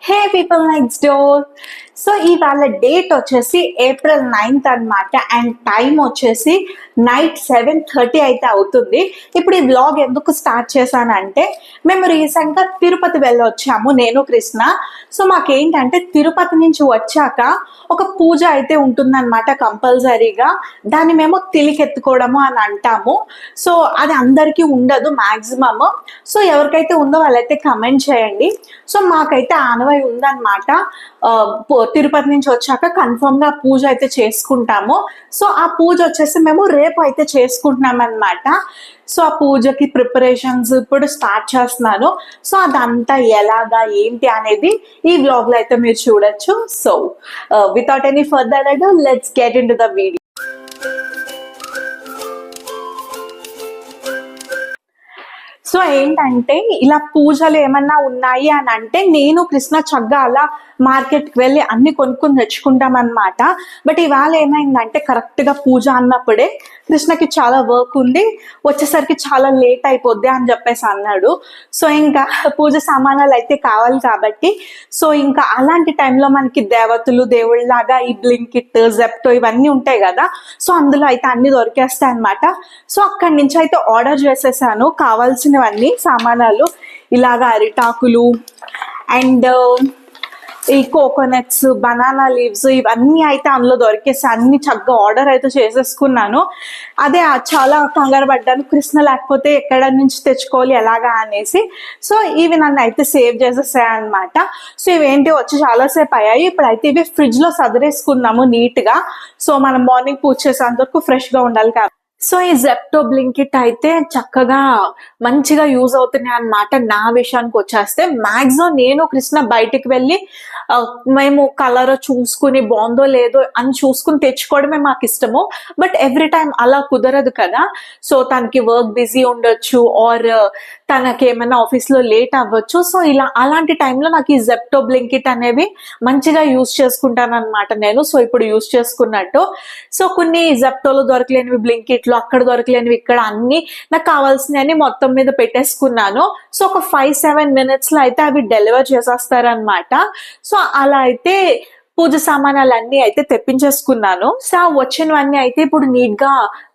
హే people next door. So ఇవాళ date వచ్చేసి April 9th అనమాట. అండ్ టైం వచ్చేసి నైట్ 7:30 అయితే అవుతుంది. ఇప్పుడు ఈ వ్లాగ్ ఎందుకు స్టార్ట్ చేశానంటే, మేము రీసెంట్గా తిరుపతి వెళ్ళొచ్చాము, నేను కృష్ణ. సో మాకేంటంటే తిరుపతి నుంచి వచ్చాక ఒక పూజ అయితే ఉంటుందన్నమాట కంపల్సరీగా. దాన్ని మేము తిలికెత్తుకోవడము అని అంటాము. సో అది అందరికీ ఉండదు మ్యాక్సిమమ్. సో ఎవరికైతే ఉందో వాళ్ళైతే కమెంట్ చేయండి. సో మాకైతే ఆనవాయి ఉందన్నమాట. తిరుపతి నుంచి వచ్చాక కన్ఫర్మ్ గా పూజ అయితే చేసుకుంటాము. సో ఆ పూజ వచ్చేసి మేము రేపు అయితే చేసుకుంటున్నాం అనమాట. సో ఆ పూజకి ప్రిపరేషన్స్ ఇప్పుడు స్టార్ట్ చేస్తున్నాను. సో అదంతా ఎలాగా ఏంటి అనేది ఈ వ్లాగ్ లో అయితే మీరు చూడొచ్చు. So without any further ado let's get in to the video. So ఏంటంటే ఇలా పూజలు ఏమన్నా ఉన్నాయి అని అంటే నేను కృష్ణ చక్కగా అలా మార్కెట్కి వెళ్ళి అన్ని కొనుక్కొని తెచ్చుకుంటాం అనమాట. బట్ ఇవాళ ఏమైందంటే కరెక్ట్గా పూజ అన్నప్పుడే కృష్ణకి చాలా వర్క్ ఉంది, వచ్చేసరికి చాలా లేట్ అయిపోద్ది అని చెప్పేసి అన్నాడు. సో ఇంకా పూజ సామానాలు అయితే కావాలి కాబట్టి, సో ఇంకా అలాంటి టైంలో మనకి దేవతలు దేవుళ్ళలాగా ఈ బ్లింకిట్, జెప్టో ఇవన్నీ ఉంటాయి కదా. సో అందులో అయితే అన్ని దొరికేస్తాయి అనమాట. సో అక్కడి నుంచి అయితే ఆర్డర్ చేసేసాను కావాల్సినవన్నీ సామానాలు. ఇలాగా అరిటాకులు అండ్ ఈ కోకోనట్స్, బనానా లీవ్స్ ఇవన్నీ అయితే అందులో దొరికేసి అన్ని చక్కగా ఆర్డర్ అయితే చేసేసుకున్నాను. అదే చాలా కంగారు పడ్డాను, కృష్ణ లేకపోతే ఎక్కడ నుంచి తెచ్చుకోవాలి ఎలాగా అనేసి. సో ఇవి నన్ను అయితే సేవ్ చేసేసాయి అనమాట. సో ఇవేంటి వచ్చి చాలాసేపు అయ్యాయి. ఇప్పుడైతే ఇవి ఫ్రిడ్జ్లో సదిరేసుకున్నాము నీట్గా. సో మనం మార్నింగ్ పూజ చేసేంత వరకు ఫ్రెష్గా ఉండాలి కాబట్టి. సో ఈ జెప్టో, బ్లింకిట్ అయితే చక్కగా మంచిగా యూజ్ అవుతున్నాయి అన్నమాట. నా విషయానికి వచ్చేస్తే మ్యాక్సిమం నేను కృష్ణ బయటికి వెళ్ళి మేము కలర్ చూసుకుని బాగుందో లేదో అని చూసుకుని తెచ్చుకోవడమే మాకు ఇష్టము. బట్ ఎవ్రీ టైం అలా కుదరదు కదా. సో తనకి వర్క్ బిజీ ఉండొచ్చు ఆర్ తనకి ఏమైనా ఆఫీస్లో లేట్ అవ్వచ్చు. సో ఇలా అలాంటి టైంలో నాకు ఈ జెప్టో, బ్లింకిట్ అనేవి మంచిగా యూజ్ చేసుకుంటాను అనమాట నేను. సో ఇప్పుడు యూజ్ చేసుకున్నట్టు. సో కొన్ని జెప్టోలో దొరకలేనివి బ్లింకిట్లో, అక్కడ దొరకలేనివి ఇక్కడ, అన్ని నాకు కావాల్సినవి మొత్తం మీద పెట్టేసుకున్నాను. సో ఒక 5-7 minutes లో అయితే అవి డెలివర్ చేసేస్తారనమాట. సో అలా అయితే పూజ సామానాలన్నీ అయితే తెప్పించేసుకున్నాను. సో వచ్చినవన్నీ అయితే ఇప్పుడు నీట్ గా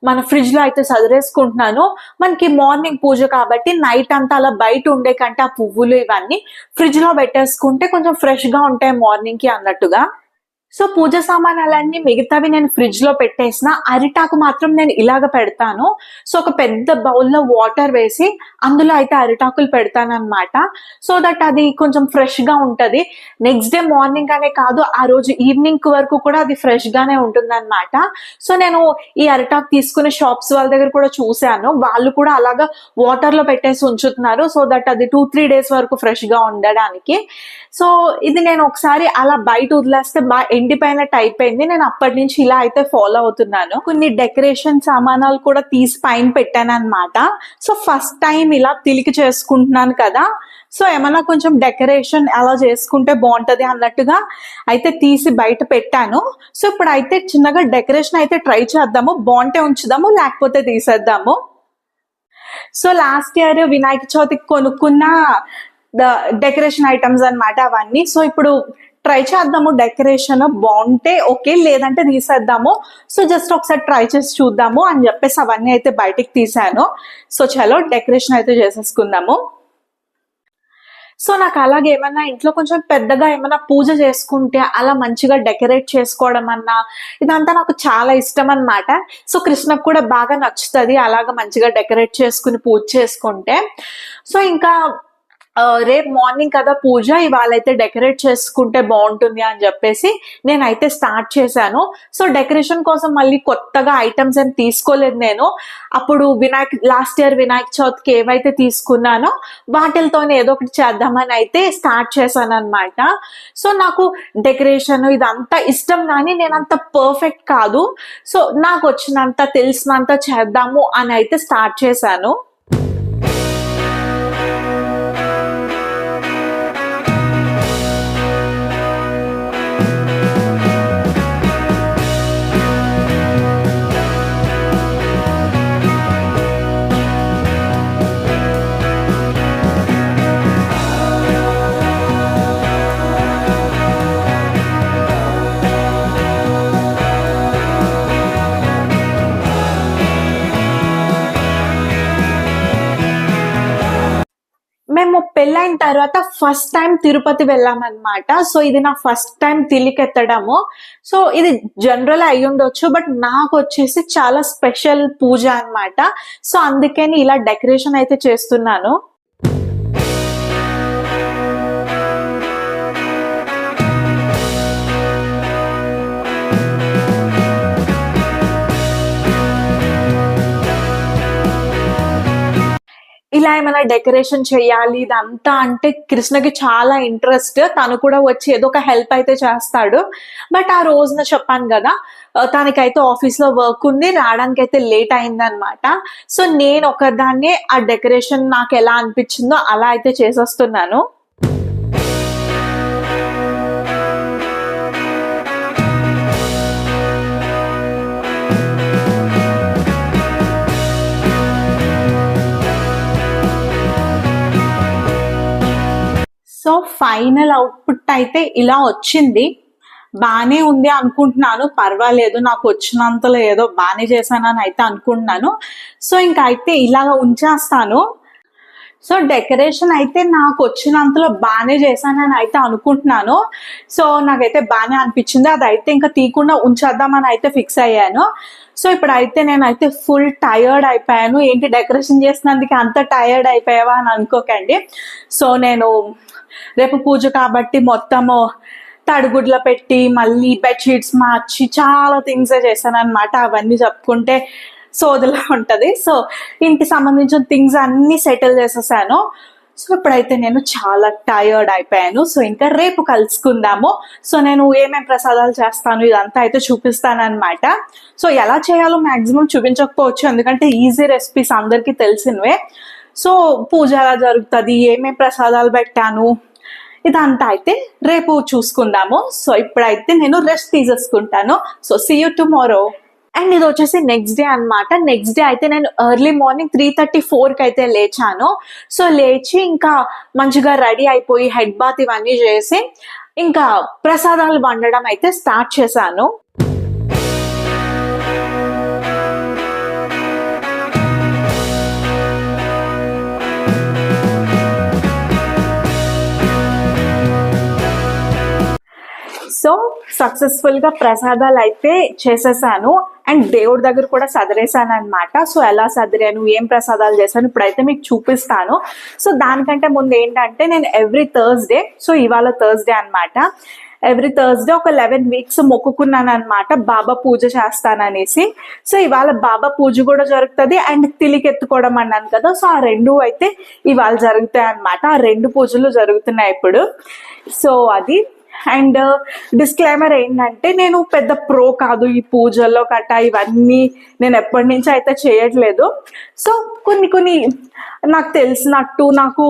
మన ఫ్రిడ్జ్ లో అయితే సదిరేసుకుంటున్నాను. మనకి మార్నింగ్ పూజ కాబట్టి నైట్ అంతా అలా బయట ఉండే కంటే ఆ పువ్వులు ఇవన్నీ ఫ్రిడ్జ్ లో పెట్టేసుకుంటే కొంచెం ఫ్రెష్ గా ఉంటాయి మార్నింగ్ కి అన్నట్టుగా. సో పూజ సామానాలన్నీ మిగతావి నేను ఫ్రిడ్జ్ లో పెట్టేసిన, అరిటాకు మాత్రం నేను ఇలాగ పెడతాను. సో ఒక పెద్ద బౌల్లో వాటర్ వేసి అందులో అయితే అరిటాకులు పెడతాను అనమాట. సో దట్ అది కొంచెం ఫ్రెష్ గా ఉంటది. నెక్స్ట్ డే మార్నింగ్ అనే కాదు, ఆ రోజు ఈవినింగ్ వరకు కూడా అది ఫ్రెష్ గానే ఉంటుంది అనమాట. సో నేను ఈ అరిటాకు తీసుకునే షాప్స్ వాళ్ళ దగ్గర కూడా చూశాను, వాళ్ళు కూడా అలాగా వాటర్ లో పెట్టేసి ఉంచుతున్నారు. సో దట్ అది 2-3 days వరకు ఫ్రెష్ గా ఉండడానికి. సో ఇది నేను ఒకసారి అలా బయట వదిలేస్తే బాగా ఎండిపోయినట్టు అయిపోయింది. నేను అప్పటి నుంచి ఇలా అయితే ఫాలో అవుతున్నాను. కొన్ని డెకరేషన్ సామానాలు కూడా తీసి పైన పెట్టాను అనమాట. సో ఫస్ట్ టైం ఇలా తిలికి చేసుకుంటున్నాను కదా. సో ఏమన్నా కొంచెం డెకరేషన్ అలా చేసుకుంటే బాగుంటది అన్నట్టుగా అయితే తీసి బయట పెట్టాను. సో ఇప్పుడు అయితే చిన్నగా డెకరేషన్ అయితే ట్రై చేద్దాము, బాగుంటే ఉంచుదాము లేకపోతే తీసేద్దాము. సో లాస్ట్ ఇయర్ వినాయక చవితికి కొనుక్కున్న డెకరేషన్ ఐటమ్స్ అన్నమాట అవన్నీ. సో ఇప్పుడు ట్రై చేద్దాము, డెకరేషన్ బాగుంటే ఓకే, లేదంటే తీసేద్దాము. సో జస్ట్ ఒకసారి ట్రై చేసి చూద్దాము అని చెప్పేసి అవన్నీ అయితే బయటికి తీసాను. సో చలో డెకరేషన్ అయితే చేసేసుకుందాము. సో నాకు అలాగే ఏమన్నా ఇంట్లో కొంచెం పెద్దగా ఏమన్నా పూజ చేసుకుంటే అలా మంచిగా డెకరేట్ చేసుకోవడం అన్నా ఇదంతా నాకు చాలా ఇష్టం అన్నమాట. సో కృష్ణకు కూడా బాగా నచ్చుతుంది అలాగా మంచిగా డెకరేట్ చేసుకుని పూజ చేసుకుంటే. సో ఇంకా రేపు మార్నింగ్ కదా పూజ, ఇవాళ అయితే డెకరేట్ చేసుకుంటే బాగుంటుంది అని చెప్పేసి నేనైతే స్టార్ట్ చేశాను. సో డెకరేషన్ కోసం మళ్ళీ కొత్తగా ఐటమ్స్ ఏం తీసుకోలేదు నేను. అప్పుడు లాస్ట్ ఇయర్ వినాయక చవితికి ఏవైతే తీసుకున్నానో వాటితోనే ఏదో ఒకటి చేద్దామని అయితే స్టార్ట్ చేశాను అనమాట. సో నాకు డెకరేషన్ ఇదంతా ఇష్టం, కానీ నేను అంత పర్ఫెక్ట్ కాదు. సో నాకు వచ్చినంత తెలిసినంత చేద్దాము అని అయితే స్టార్ట్ చేశాను. పెళ్ళైన తర్వాత ఫస్ట్ టైం తిరుపతి వెళ్ళామన్నమాట. సో ఇది నా ఫస్ట్ టైం తిలికెత్తడము. సో ఇది జనరల్ అయి ఉండొచ్చు, బట్ నాకు వచ్చేసి చాలా స్పెషల్ పూజ అన్నమాట. సో అందుకని ఇలా డెకరేషన్ అయితే చేస్తున్నాను. ఇలా ఏమైనా డెకరేషన్ చేయాలి ఇదంతా అంటే కృష్ణకి చాలా ఇంట్రెస్ట్. తను కూడా వచ్చి ఏదో ఒక హెల్ప్ అయితే చేస్తాడు. బట్ ఆ రోజున చెప్పాను కదా, తనకైతే ఆఫీస్ లో వర్క్ ఉంది, రావడానికి అయితే లేట్ అయిందనమాట. సో నేను ఒకదాన్నే ఆ డెకరేషన్ నాకు ఎలా అనిపించిందో అలా అయితే చేసేస్తున్నాను. సో ఫైనల్ అవుట్పుట్ అయితే ఇలా వచ్చింది. బానే ఉంది అనుకుంటున్నాను, పర్వాలేదు, నాకు వచ్చినంతలో ఏదో బానే చేశానని అయితే అనుకుంటున్నాను. సో ఇంకా అయితే ఇలాగ ఉంచేస్తాను. సో డెకరేషన్ అయితే నాకు వచ్చినంతలో బాగానే చేశానని అయితే అనుకుంటున్నాను. సో నాకైతే బాగానే అనిపించింది. అదైతే ఇంకా తీయకుండా ఉంచేద్దామని అయితే ఫిక్స్ అయ్యాను. సో ఇప్పుడైతే నేనైతే ఫుల్ టయర్డ్ అయిపోయాను. ఏంటి డెకరేషన్ చేసినందుకు అంత టయర్డ్ అయిపోయావా అని అనుకోకండి. సో నేను రేపు పూజ కాబట్టి మొత్తము తడిగుడ్ల పెట్టి మళ్ళీ బెడ్షీట్స్ మార్చి చాలా థింగ్స్ చేశాను అనమాట. అవన్నీ చెప్పుకుంటే సోదలా ఉంటది. సో ఇంటికి సంబంధించిన థింగ్స్ అన్ని సెటిల్ చేసేసాను. సో ఇప్పుడైతే నేను చాలా టయర్డ్ అయిపోయాను. సో ఇంకా రేపు కలుసుకుందాము. సో నేను ఏమేమి ప్రసాదాలు చేస్తాను ఇదంతా అయితే చూపిస్తాను అనమాట. సో ఎలా చేయాలో మాక్సిమం చూపించకపోవచ్చు, ఎందుకంటే ఈజీ రెసిపీస్ అందరికీ తెలిసినవే. సో పూజ ఎలా జరుగుతుంది, ఏమేమి ప్రసాదాలు పెట్టాను ఇదంతా అయితే రేపు చూసుకుందాము. సో ఇప్పుడైతే నేను రెస్ట్ తీసేసుకుంటాను. So see you tomorrow. And ఇది వచ్చేసి నెక్స్ట్ డే అనమాట. నెక్స్ట్ డే అయితే నేను ఎర్లీ మార్నింగ్ 3:34కి అయితే లేచాను. సో లేచి ఇంకా మంచిగా రెడీ అయిపోయి హెడ్ బాత్ ఇవన్నీ చేసి ఇంకా ప్రసాదాలు వండడం అయితే స్టార్ట్ చేశాను. సో సక్సెస్ఫుల్ గా ప్రసాదాలు అయితే చేసేసాను. అండ్ దేవుడి దగ్గర కూడా సదిరేసాను అనమాట. సో ఎలా సదిరాను, ఏం ప్రసాదాలు చేశాను ఇప్పుడైతే మీకు చూపిస్తాను. సో దానికంటే ముందు ఏంటంటే నేను ఎవ్రీ థర్స్డే, సో ఇవాళ థర్స్డే అనమాట, ఎవ్రీ థర్స్డే ఒక 11 weeks మొక్కుకున్నాను అనమాట బాబా పూజ చేస్తాననేసి. సో ఇవాళ బాబా పూజ కూడా జరుగుతుంది అండ్ తిలికెత్తుకోవడం అన్నాను కదా, సో ఆ రెండు అయితే ఇవాళ జరుగుతాయి అనమాట. ఆ రెండు పూజలు జరుగుతున్నాయి ఇప్పుడు. సో అది. అండ్ డిస్క్లైమర్ ఏంటంటే నేను పెద్ద ప్రో కాదు ఈ పూజల్లో కట్ట, ఇవన్నీ నేను ఎప్పటి నుంచి అయితే చేయట్లేదు. సో కొన్ని నాకు తెలిసినట్టు, నాకు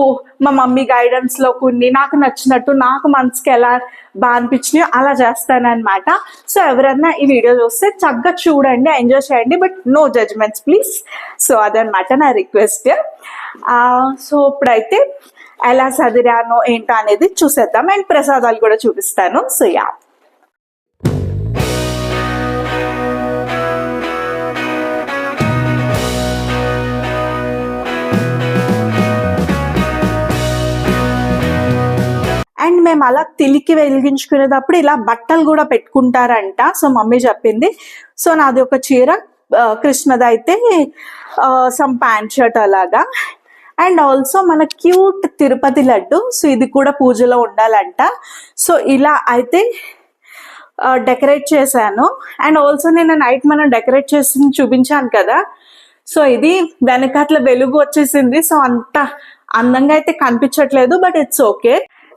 మా మమ్మీ గైడెన్స్లో కొన్ని నాకు నచ్చినట్టు, నాకు మనసుకి ఎలా బాగా అనిపించినాయో అలా చేస్తానన్నమాట. సో ఎవరన్నా ఈ వీడియో చూస్తే చక్కగా చూడండి, ఎంజాయ్ చేయండి, but no judgements please. So అదనమాట నా రిక్వెస్ట్. సో ఇప్పుడైతే ఎలా చదివానో ఏంటో అనేది చూసేద్దాం అండ్ ప్రసాదాలు కూడా చూపిస్తాను. సో యా, అండ్ మేము అలా తిలికి వెలిగించుకునేటప్పుడు ఇలా బట్టలు కూడా పెట్టుకుంటారంట. సో మమ్మీ చెప్పింది. సో నాది ఒక చీర, కృష్ణది అయితే సమ్ ప్యాంట్ షర్ట్ అలాగా. అండ్ ఆల్సో మన క్యూట్ తిరుపతి లడ్డు, సో ఇది కూడా పూజలో ఉండాలంట. సో ఇలా అయితే డెకరేట్ చేశాను. అండ్ ఆల్సో నేను నైట్ మనం డెకరేట్ చేసి చూపించాను కదా, సో ఇది వెనకాట్ల వెలుగు వచ్చేసింది. సో అంత అందంగా అయితే కనిపించట్లేదు, బట్ ఇట్స్ ఓకే.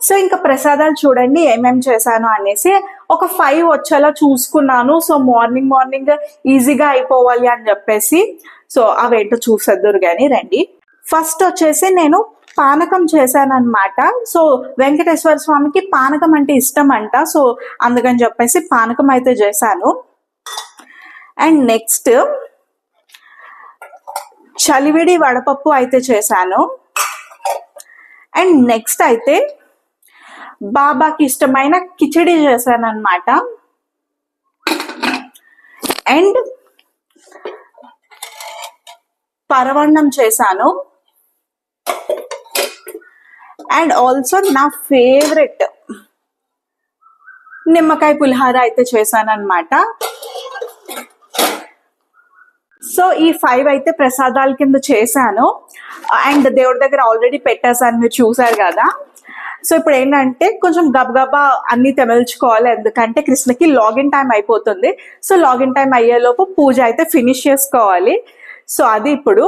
సో ఇంకా ప్రసాదాలు చూడండి ఏమేమి చేశాను అనేసి. ఒక 5 వచ్చేలా చూసుకున్నాను. సో మార్నింగ్ ఈజీగా అయిపోవాలి అని చెప్పేసి. సో అవేంటో చూసేద్దరు కానీ రండి. ఫస్ట్ వచ్చేసి నేను పానకం చేశాను అనమాట. సో వెంకటేశ్వర స్వామికి పానకం అంటే ఇష్టం అంట. సో అందుకని చెప్పేసి పానకం అయితే చేశాను. అండ్ నెక్స్ట్ చలివిడి వడపప్పు అయితే చేశాను. అండ్ నెక్స్ట్ అయితే బాబాకి ఇష్టమైన కిచడి చేశాను అనమాట. అండ్ పరవన్నం చేశాను. అండ్ ఆల్సో నా ఫేవరెట్ నిమ్మకాయ పులిహార అయితే చేశాను అనమాట. సో ఈ 5 అయితే ప్రసాదాల కింద చేశాను అండ్ దేవుడి దగ్గర ఆల్రెడీ పెట్టేశాను, మీరు చూసారు కదా. సో ఇప్పుడు ఏంటంటే కొంచెం గబగబా అన్ని తెమల్చుకోవాలి, ఎందుకంటే కృష్ణకి లాగిన్ టైం అయిపోతుంది. సో లాగిన్ టైం అయ్యేలోపు పూజ అయితే ఫినిష్ చేసుకోవాలి. సో అది ఇప్పుడు.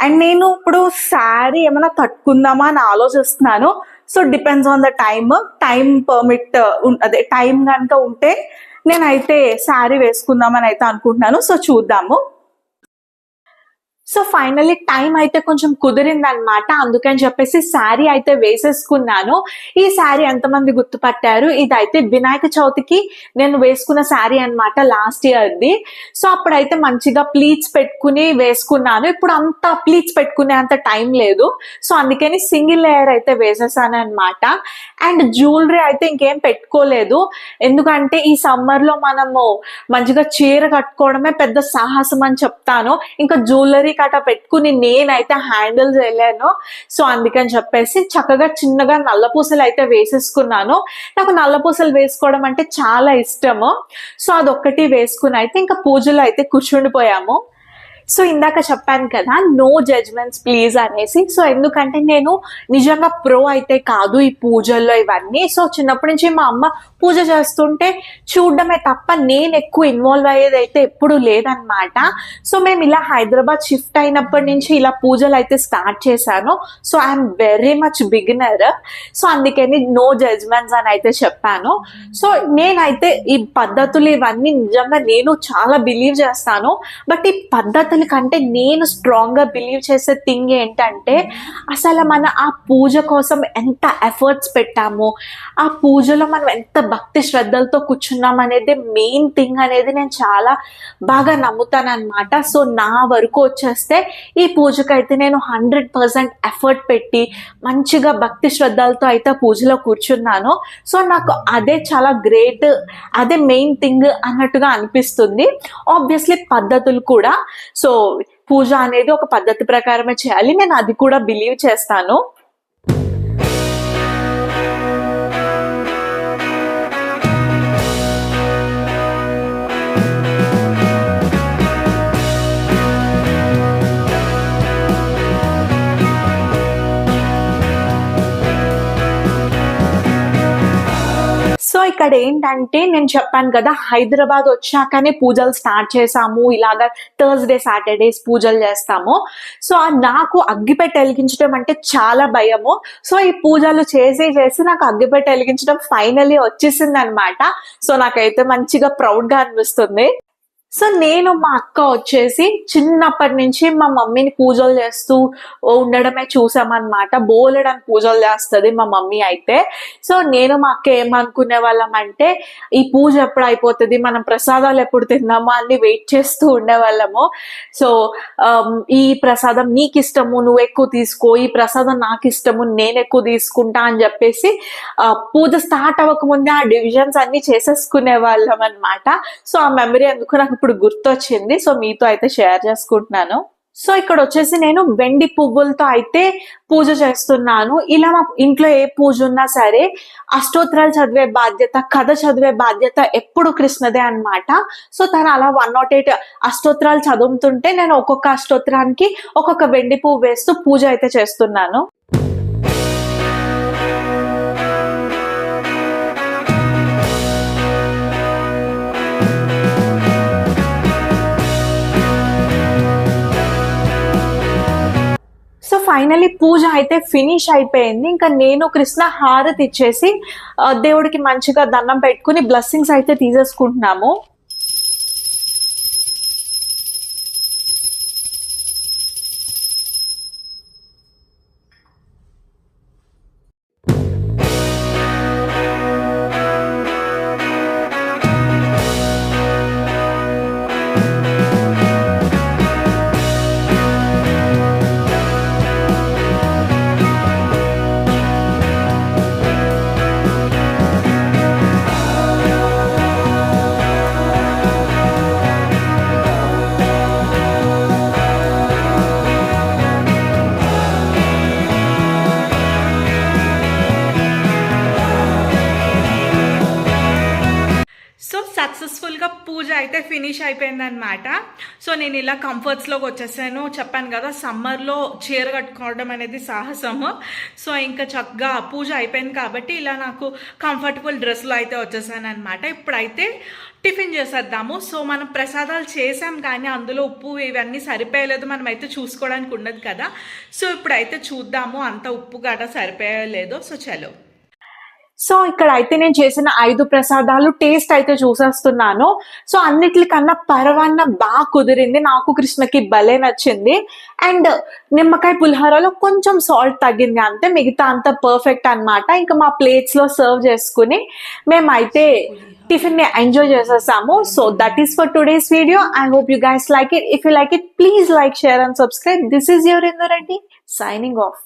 అండ్ నేను ఇప్పుడు శారీ ఏమైనా కట్టుకుందామా అని ఆలోచిస్తున్నాను. So depends on the time permit, అదే టైం కనుక ఉంటే నేనైతే శారీ వేసుకుందామని అయితే అనుకుంటున్నాను. సో చూద్దాము. సో ఫైనల్లీ టైం అయితే కొంచెం కుదిరింది అనమాట, అందుకని చెప్పేసి శారీ అయితే వేసేసుకున్నాను. ఈ శారీ ఎంతమంది గుర్తుపట్టారు? ఇదైతే వినాయక చవితికి నేను వేసుకున్న శారీ అనమాట, లాస్ట్ ఇయర్ది. సో అప్పుడైతే మంచిగా ప్లీట్స్ పెట్టుకుని వేసుకున్నాను. ఇప్పుడు అంత ప్లీట్స్ పెట్టుకునే అంత టైం లేదు, సో అందుకని సింగిల్ లేయర్ అయితే వేసేసాను అనమాట. అండ్ జ్యువెలరీ అయితే ఇంకేం పెట్టుకోలేదు, ఎందుకంటే ఈ సమ్మర్ లో మనము మంచిగా చీర కట్టుకోవడమే పెద్ద సాహసం అని చెప్తాను. ఇంకా జ్యువెలరీ కట్ట పెట్టుకుని నేనైతే హ్యాండిల్ చేయలేను. సో అందుకని చెప్పేసి చక్కగా చిన్నగా నల్ల పూసలు అయితే వేసేసుకున్నాను. నాకు నల్ల పూసలు వేసుకోవడం అంటే చాలా ఇష్టము. సో అదొక్కటి వేసుకుని అయితే ఇంకా పూజలో అయితే కూర్చుండిపోయాము. సో ఇందాక చెప్పాను కదా, నో జడ్జ్మెంట్స్ ప్లీజ్ అనేసి. సో ఎందుకంటే నేను నిజంగా ప్రో అయితే కాదు ఈ పూజల్లో ఇవన్నీ. సో చిన్నప్పటి నుంచి మా అమ్మ పూజ చేస్తుంటే చూడడమే తప్ప నేను ఎక్కువ ఇన్వాల్వ్ అయ్యేది అయితే ఎప్పుడు లేదనమాట. సో మేము ఇలా హైదరాబాద్ షిఫ్ట్ అయినప్పటి నుంచి ఇలా పూజలు అయితే స్టార్ట్ చేశాను. So I'm very much beginner. So అందుకని నో జడ్జ్మెంట్స్ అని అయితే చెప్పాను. సో నేనైతే ఈ పద్ధతులు ఇవన్నీ నిజంగా నేను చాలా బిలీవ్ చేస్తాను. బట్ ఈ పద్ధతులు కంటే నేను స్ట్రాంగ్ గా బిలీవ్ చేసే థింగ్ ఏంటంటే, అసలు మన ఆ పూజ కోసం ఎంత ఎఫర్ట్స్ పెట్టాము, ఆ పూజలో మనం ఎంత భక్తి శ్రద్ధలతో కూర్చున్నాం అనేది మెయిన్ థింగ్ అనేది నేను చాలా బాగా నమ్ముతాను అనమాట. సో నా వరకు వచ్చేస్తే ఈ పూజకైతే నేను 100% ఎఫర్ట్ పెట్టి మంచిగా భక్తి శ్రద్ధలతో అయితే పూజలో కూర్చున్నాను. సో నాకు అదే చాలా గ్రేట్, అదే మెయిన్ థింగ్ అన్నట్టుగా అనిపిస్తుంది. ఆబ్వియస్లీ పద్ధతులు కూడా, సో పూజ అనేది ఒక పద్ధతి ప్రకారమే చేయాలి, నేను అది కూడా బిలీవ్ చేస్తాను. సో ఇక్కడ ఏంటంటే నేను చెప్పాను కదా, హైదరాబాద్ వచ్చాకనే పూజలు స్టార్ట్ చేసాము, ఇలాగా థర్స్డే సాటర్డేస్ పూజలు చేస్తాము. సో నాకు అగ్గిపెట్టె వెలిగించడం అంటే చాలా భయము. సో ఈ పూజలు చేసి నాకు అగ్గిపెట్టె వెలిగించడం ఫైనల్లీ వచ్చేసింది అనమాట. సో నాకైతే మంచిగా ప్రౌడ్ గా అనిపిస్తుంది. సో నేను మా అక్క వచ్చేసి చిన్నప్పటి నుంచి మా మమ్మీని పూజలు చేస్తూ ఉండడమే చూసామన్నమాట. బోలెడని పూజలు చేస్తుంది మా మమ్మీ అయితే. సో నేను మా అక్క ఏమనుకునే వాళ్ళం అంటే, ఈ పూజ ఎప్పుడు అయిపోతుంది, మనం ప్రసాదాలు ఎప్పుడు తిందామో అన్ని వెయిట్ చేస్తూ ఉండేవాళ్ళము. సో ఈ ప్రసాదం నీకు ఇష్టము నువ్వు ఎక్కువ తీసుకో, ఈ ప్రసాదం నాకు ఇష్టము నేను ఎక్కువ తీసుకుంటా అని చెప్పేసి పూజ స్టార్ట్ అవ్వకముందే ఆ డివిజన్స్ అన్ని చేసేసుకునే వాళ్ళం అనమాట. సో ఆ మెమరీ ఎందుకు నాకు ఇప్పుడు గుర్తొచ్చింది. సో మీతో అయితే షేర్ చేసుకుంటున్నాను. సో ఇక్కడ వచ్చేసి నేను వెండి పువ్వులతో అయితే పూజ చేస్తున్నాను. ఇలా మా ఇంట్లో ఏ పూజ ఉన్నా సరే అష్టోత్తరాలు చదివే బాధ్యత, కథ చదివే బాధ్యత ఎప్పుడు కృష్ణదే అనమాట. సో తను అలా 108 అష్టోత్తరాలు చదువుతుంటే నేను ఒక్కొక్క అష్టోత్తరానికి ఒక్కొక్క వెండి పువ్వు వేస్తూ పూజ అయితే చేస్తున్నాను. సో ఫైనలీ పూజ అయితే ఫినిష్ అయిపోయింది. ఇంకా నేను కృష్ణ హారతి ఇచ్చేసి దేవుడికి మంచిగా దండం పెట్టుకుని బ్లెస్సింగ్స్ అయితే తీసేసుకుంటున్నాము. సక్సెస్ఫుల్గా పూజ అయితే ఫినిష్ అయిపోయిందనమాట. సో నేను ఇలా కంఫర్ట్స్లోకి వచ్చేసాను. చెప్పాను కదా సమ్మర్లో చీర కట్టుకోవడం అనేది సాహసము. సో ఇంకా చక్కగా పూజ అయిపోయింది కాబట్టి ఇలా నాకు కంఫర్టబుల్ డ్రెస్లో అయితే వచ్చేసాను అనమాట. ఇప్పుడైతే టిఫిన్ చేసేద్దాము. సో మనం ప్రసాదాలు చేసాం కానీ అందులో ఉప్పు ఇవన్నీ సరిపోయలేదు, మనం అయితే చూసుకోవడానికి ఉండదు కదా. సో ఇప్పుడైతే చూద్దాము అంత ఉప్పు గడ సరిపోయలేదో. సో చలో. సో ఇక్కడ అయితే నేను చేసిన 5 ప్రసాదాలు టేస్ట్ అయితే చూసేస్తున్నాను. సో అన్నిటికన్నా పరవాన్నం బాగా కుదిరింది, నాకు కృష్ణకి భలే నచ్చింది. అండ్ నిమ్మకాయ పులిహోరలో కొంచెం సాల్ట్ తగ్గింది అంతే, మిగతా అంతా పర్ఫెక్ట్ అన్నమాట. ఇంకా మా ప్లేట్స్ లో సర్వ్ చేసుకుని మేమైతే టిఫిన్ ని ఎంజాయ్ చేసేసాము. So that is for today's video. I hope you guys like it. If you like it please like, share and subscribe. This is your Indu Reddy signing off.